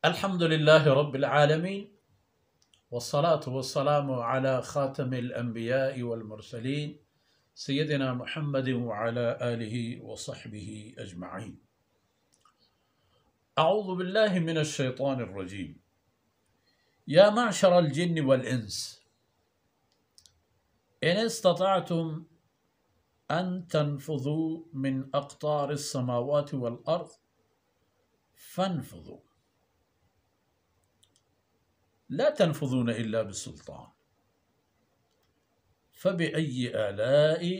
الحمد لله رب العالمين والصلاة والسلام على خاتم الأنبياء والمرسلين سيدنا محمد وعلى آله وصحبه أجمعين. أعوذ بالله من الشيطان الرجيم. يا معشر الجن والإنس إن استطعتم أن تنفذوا من أقطار السماوات والأرض فانفذوا لا تنفذون إلا بالسلطان فبأي آلاء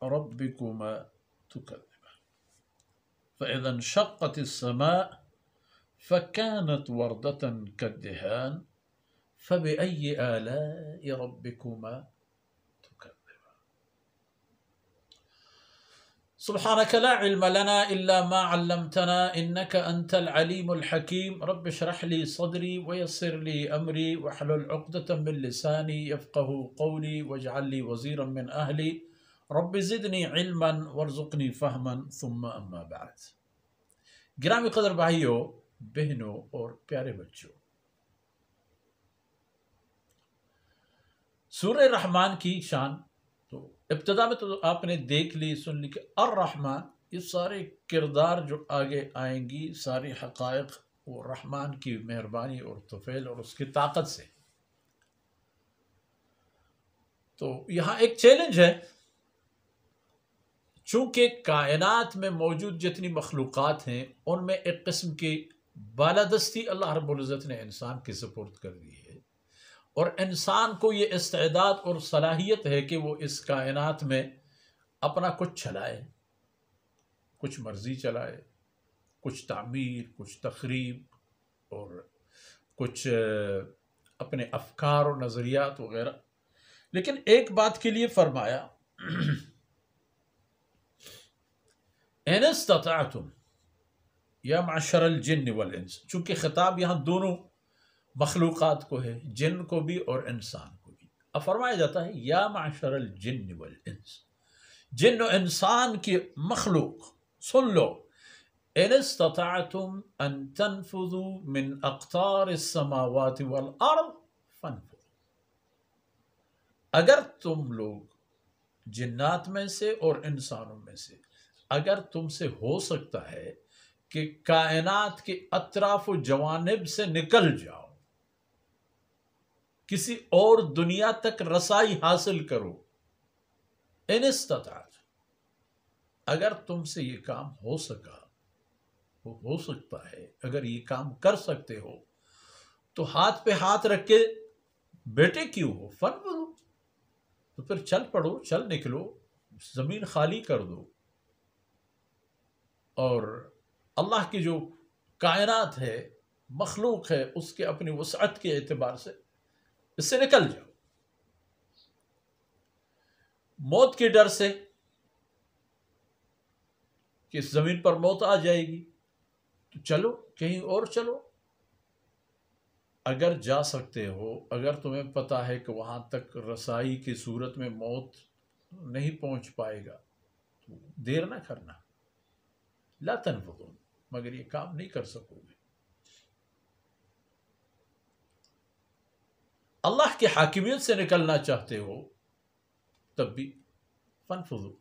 ربكما تكذبان فإذا انشقت السماء فكانت وردة كالدهان فبأي آلاء ربكما تكذبان. سبحانك لا علم لنا إلا ما علمتنا إنك أنت العليم الحكيم. رب اشرح لي صدري ويسر لي أمري واحلل عقدة من لساني يفقه قولي واجعل لي وزيرا من أهلي رب زدني علما وارزقني فهما ثم أما بعد. گرامی قدر بھائیوں، بہنوں اور پیارے بچوں، سورہ رحمان کی شان تو ابتدا میں تو آپ نے دیکھ لی، سن لی کہ الرحمن، یہ سارے کردار جو آگے آئیں گی، ساری حقائق وہ رحمان کی مہربانی اور توفیل اور اس کی طاقت سے. تو یہاں ایک چیلنج ہے، چونکہ کائنات میں موجود جتنی مخلوقات ہیں ان میں ایک قسم کی بالادستی اللہ رب العزت نے انسان کی سپرد کر دی ہے، اور انسان کو یہ استعداد اور صلاحیت ہے کہ وہ اس کائنات میں اپنا کچھ چلائے، کچھ مرضی چلائے، کچھ تعمیر، کچھ تخریب اور کچھ اپنے افکار اور نظریات وغیرہ. لیکن ایک بات کے لیے فرمایا ان استطعتم یا معشر الجن والانس، چونکہ خطاب یہاں دونوں مخلوقات کو ہے، جن کو بھی اور انسان کو بھی. اب فرمایا جاتا ہے یا معشر الجن والانس، جن و انسان کی مخلوق سن لو، ان استطعتم ان تنفذوا من اقطار السماوات والارض فانفذوا، اگر تم لوگ جنات میں سے اور انسانوں میں سے اگر تم سے ہو سکتا ہے کہ کائنات کے اطراف و جوانب سے نکل جاؤ، کسی اور دنیا تک رسائی حاصل کرو، ان استطاعت، اگر تم سے یہ کام ہو سکا، وہ ہو سکتا ہے، اگر یہ کام کر سکتے ہو تو ہاتھ پہ ہاتھ رکھ کے بیٹے کیوں ہو، فن کرو، تو پھر چل پڑو، چل نکلو، زمین خالی کر دو، اور اللہ کی جو کائنات ہے، مخلوق ہے، اس کے اپنی وسعت کے اعتبار سے اس سے نکل جاؤ. موت کے ڈر سے کہ اس زمین پر موت آ جائے گی تو چلو کہیں اور چلو، اگر جا سکتے ہو، اگر تمہیں پتا ہے کہ وہاں تک رسائی کی صورت میں موت نہیں پہنچ پائے گا تو دیر نہ کرنا. لا تنفذون، مگر یہ کام نہیں کر سکو گے. اللہ کی حاکمیت سے نکلنا چاہتے ہو تب بھی فانفذوا،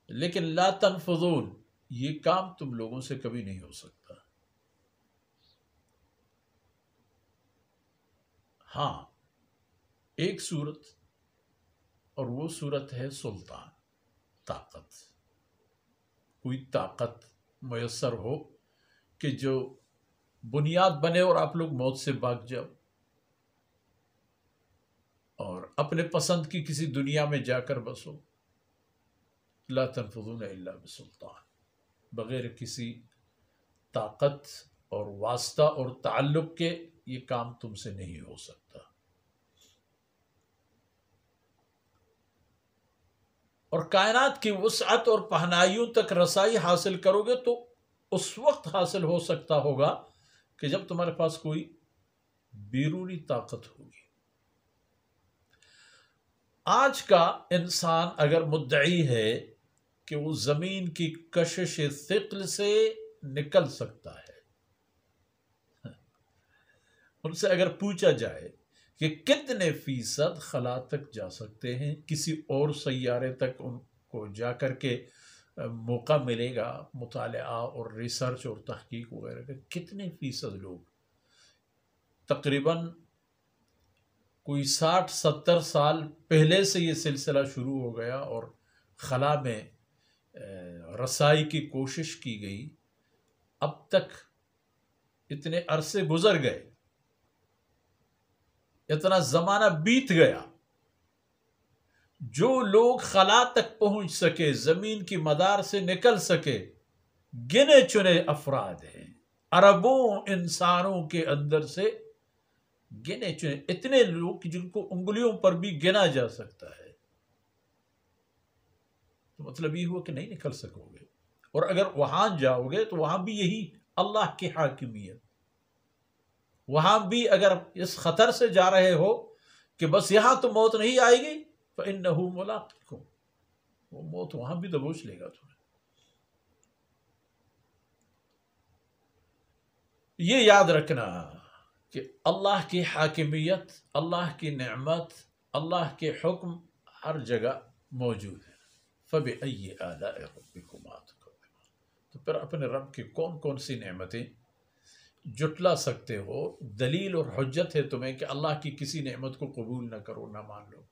لیکن لا تنفذون، یہ کام تم لوگوں سے کبھی نہیں ہو سکتا. ہاں، ایک صورت، اور وہ صورت ہے سلطان، طاقت. کوئی طاقت میسر ہو کہ جو بنیاد بنے اور آپ لوگ موت سے بھاگ جاؤ اور اپنے پسند کی کسی دنیا میں جا کر بسو. لا تنفذون الا بسلطان، بغیر کسی طاقت اور واسطہ اور تعلق کے یہ کام تم سے نہیں ہو سکتا. اور کائنات کی وسعت اور پہنائیوں تک رسائی حاصل کرو گے تو اس وقت حاصل ہو سکتا ہوگا کہ جب تمہارے پاس کوئی بیرونی طاقت ہوگی. آج کا انسان اگر مدعی ہے کہ وہ زمین کی کشش ثقل سے نکل سکتا ہے؟ ان سے اگر پوچھا جائے کہ کتنے فیصد خلا تک جا سکتے ہیں، کسی اور سیارے تک ان کو جا کر کے موقع ملے گا مطالعہ اور ریسرچ اور تحقیق وغیرہ کا، کتنے فیصد لوگ؟ تقریباً کوئی 60-70 سال پہلے سے یہ سلسلہ شروع ہو گیا اور خلا میں رسائی کی کوشش کی گئی، اب تک اتنے عرصے گزر گئے، اتنا زمانہ بیت گیا، جو لوگ خلا تک پہنچ سکے، زمین کی مدار سے نکل سکے، گنے چنے افراد ہیں، اربوں انسانوں کے اندر سے گنے چنے اتنے لوگ جن کو انگلیوں پر بھی گنا جا سکتا ہے۔ تو مطلب یہ ہوا کہ نہیں نکل سکو گے، اور اگر وہاں جاؤ گے تو وہاں بھی یہی اللہ کی حاکمیت، وہاں بھی اگر اس خطر سے جا رہے ہو کہ بس یہاں تو موت نہیں آئے گی، فَإِنَّهُ مُلَاقِكُمْ، وہ موت وہاں بھی دبوچ لے گا تمہیں۔ یہ یاد رکھنا کہ اللہ کی حاکمیت، اللہ کی نعمت، اللہ کے حکم ہر جگہ موجود ہے۔ فَبِأَيِّ آلَاءِ رَبِّكُمَا تُكَذِّبَانِ، تو پھر اپنے رب کی کون کون سی نعمتیں جٹلا سکتے ہو؟ دلیل اور حجت ہے تمہیں کہ اللہ کی کسی نعمت کو قبول نہ کرو، نہ مان لو۔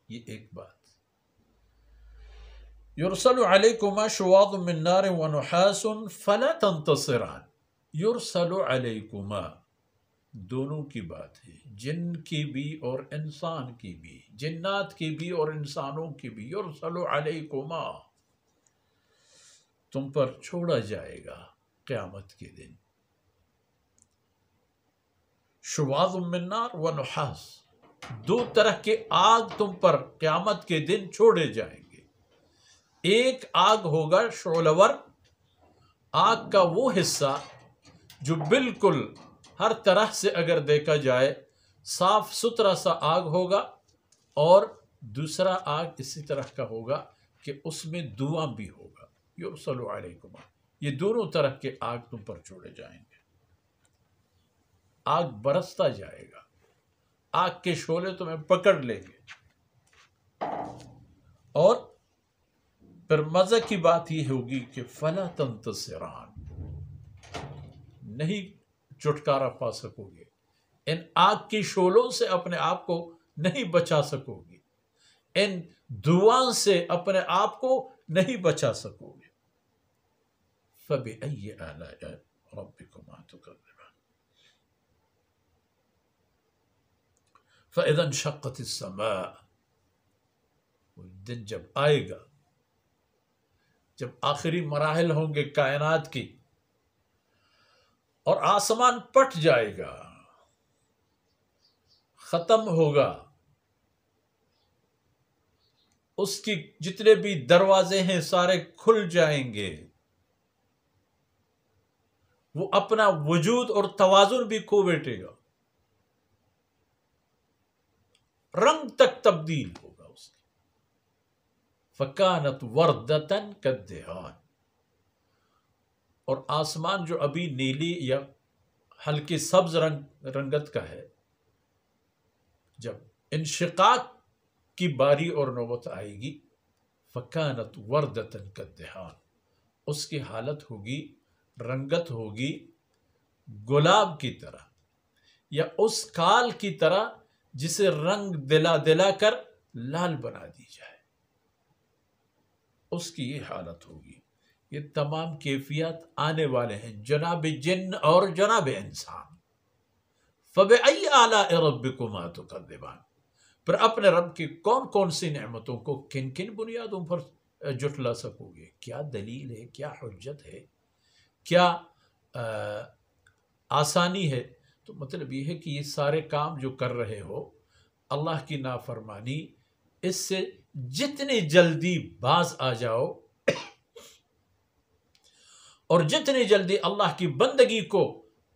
یہ ایک بات۔ یرسل علیکما شواظ من نار ونحاس فلا تنتصران، یرسل علیکما دونوں کی بات ہے، جن کی بھی اور انسان کی بھی، جنات کی بھی اور انسانوں کی بھی۔ یرسل علیکما تم پر چھوڑا جائے گا قیامت کے دن، شواظ من نار ونحاس، دو طرح کے آگ تم پر قیامت کے دن چھوڑے جائیں گے۔ ایک آگ ہوگا شعلور، آگ کا وہ حصہ جو بالکل ہر طرح سے اگر دیکھا جائے صاف ستھرا سا آگ ہوگا، اور دوسرا آگ اسی طرح کا ہوگا کہ اس میں دھواں بھی ہوگا۔ یرسل علیکما، یہ دونوں طرح کے آگ تم پر چھوڑے جائیں گے۔ آگ برستا جائے گا، آگ کے شعلے تمہیں پکڑ لیں گے، اور پھر مزے کی بات یہ ہوگی کہ فلا تنتصران، نہیں چھٹکارا پا سکو گے، ان آگ کی شعلوں سے اپنے آپ کو نہیں بچا سکو گے، ان دھواں سے اپنے آپ کو نہیں بچا سکو گے۔ فَبِأَيِّ آلَاءِ رَبِّكُمَا تُكَذِّبَانِ، فَإِذَا انشَقَّتِ السَّمَاءُ، وہ دن جب آئے گا، جب آخری مراحل ہوں گے کائنات کی اور آسمان پٹ جائے گا، ختم ہوگا، اس کی جتنے بھی دروازے ہیں سارے کھل جائیں گے، وہ اپنا وجود اور توازن بھی کھو بیٹھے گا، رنگ تک تبدیل ہوگا اس کی۔ فَكَانَتْ وَرْدَةً كَالدِّهَانِ، اور آسمان جو ابھی نیلی یا ہلکی سبز رنگت کا ہے، جب انشقاق کی باری اور نوبت آئے گی، فَكَانَتْ وَرْدَةً كَالدِّهَانِ، اس کی حالت ہوگی، رنگت ہوگی گلاب کی طرح، یا اس کال کی طرح جسے رنگ دلا دلا کر لال بنا دی جائے، اس کی یہ حالت ہوگی۔ یہ تمام کیفیات آنے والے ہیں جناب جن اور جناب انسان۔ فَبِأَيِّ آلَاءِ رَبِّكُمَا تُكَذِّبَانِ، پھر اپنے رب کی کون کون سی نعمتوں کو کن کن بنیادوں پر جٹلا سکو گے؟ کیا دلیل ہے، کیا حجت ہے، کیا آسانی ہے؟ تو مطلب یہ ہے کہ یہ سارے کام جو کر رہے ہو، اللہ کی نافرمانی، اس سے جتنی جلدی باز آ جاؤ اور جتنی جلدی اللہ کی بندگی کو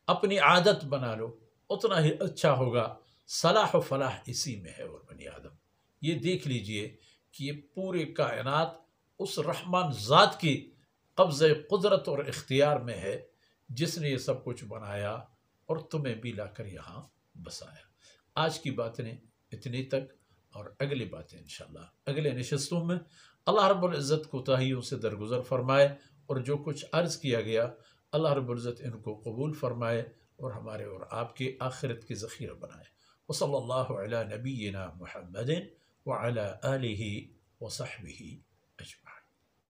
اپنی عادت بنا لو، اتنا ہی اچھا ہوگا۔ صلاح و فلاح اسی میں ہے۔ اور بنی آدم یہ دیکھ لیجئے کہ یہ پورے کائنات اس رحمان ذات کی قبضہ قدرت اور اختیار میں ہے جس نے یہ سب کچھ بنایا اور تمہیں بھی لا کر یہاں بسایا۔ آج کی باتیں اتنی تک، اور اگلی باتیں انشاءاللہ اگلے نشستوں میں اللہ رب العزت کوتاہیوں سے درگزر فرمائے، اور جو کچھ عرض کیا گیا اللہ رب العزت ان کو قبول فرمائے اور ہمارے اور آپ کے آخرت کے ذخیرہ بنائے۔ وصلی اللہ علی نبینا محمد وعلی آلہ وصحبہ